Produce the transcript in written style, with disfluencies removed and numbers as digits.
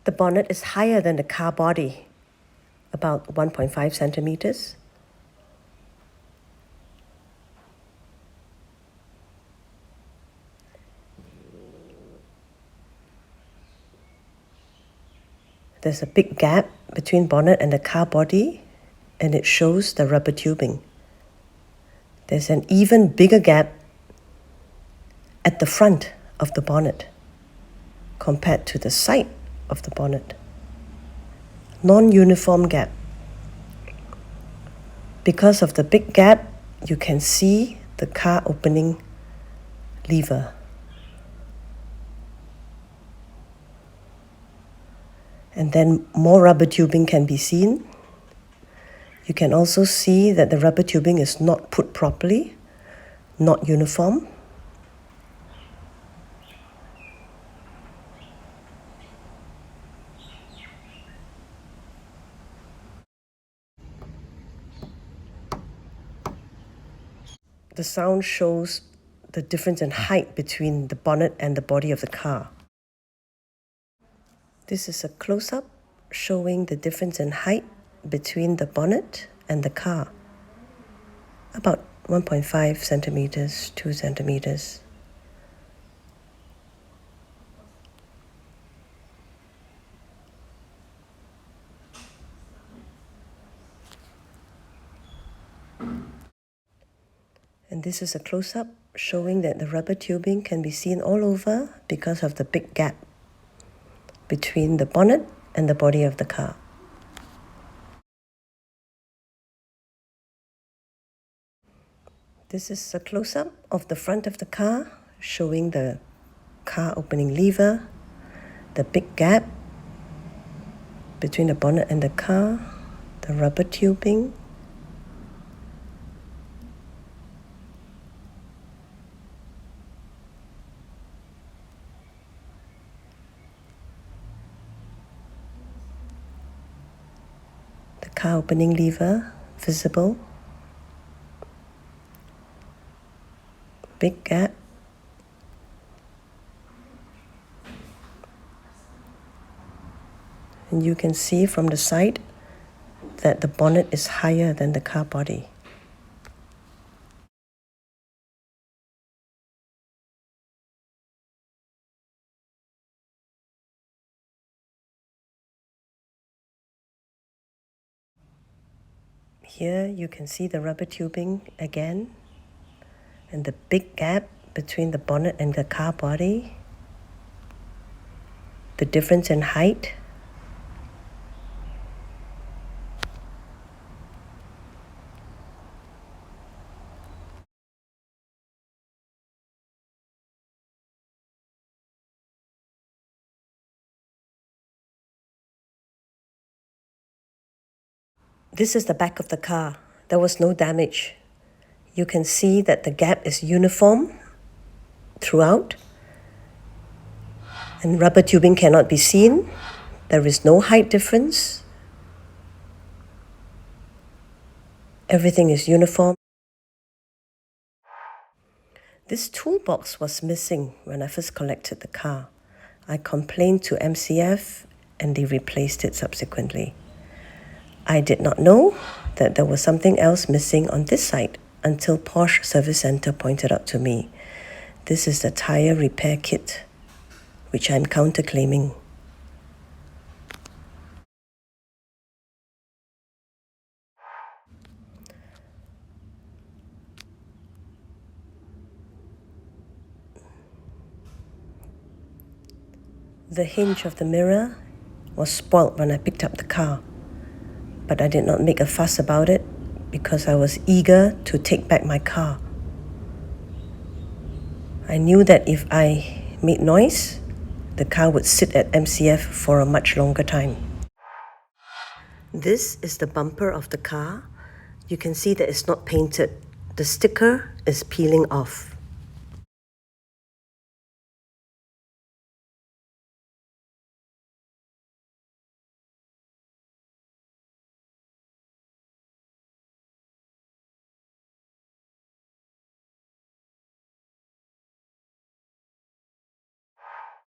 The bonnet is higher than the car body, about 1.5 centimeters. There's a big gap between bonnet and the car body, and it shows the rubber tubing. There's an even bigger gap at the front of the bonnet compared to the side of the bonnet. Non-uniform gap. Because of the big gap, you can see the car opening lever. And then more rubber tubing can be seen. You can also see that the rubber tubing is not put properly, not uniform. The sound shows the difference in height between the bonnet and the body of the car. This is a close-up showing the difference in height between the bonnet and the car. About 1.5 centimeters, 2 centimeters. And this is a close-up showing that the rubber tubing can be seen all over because of the big gap between the bonnet and the body of the car. This is a close-up of the front of the car showing the car opening lever, the big gap between the bonnet and the car, the rubber tubing, the car opening lever visible, big gap, and you can see from the side that the bonnet is higher than the car body. Here you can see the rubber tubing again and the big gap between the bonnet and the car body, the difference in height. This is the back of the car. There was no damage. You can see that the gap is uniform throughout, and rubber tubing cannot be seen. There is no height difference. Everything is uniform. This toolbox was missing when I first collected the car. I complained to MCF and they replaced it subsequently. I did not know that there was something else missing on this side until Porsche Service Center pointed out to me. This is the tire repair kit, which I'm counterclaiming. The hinge of the mirror was spoiled when I picked up the car, but I did not make a fuss about it because I was eager to take back my car. I knew that if I made noise, the car would sit at MCF for a much longer time. This is the bumper of the car. You can see that it's not painted. The sticker is peeling off.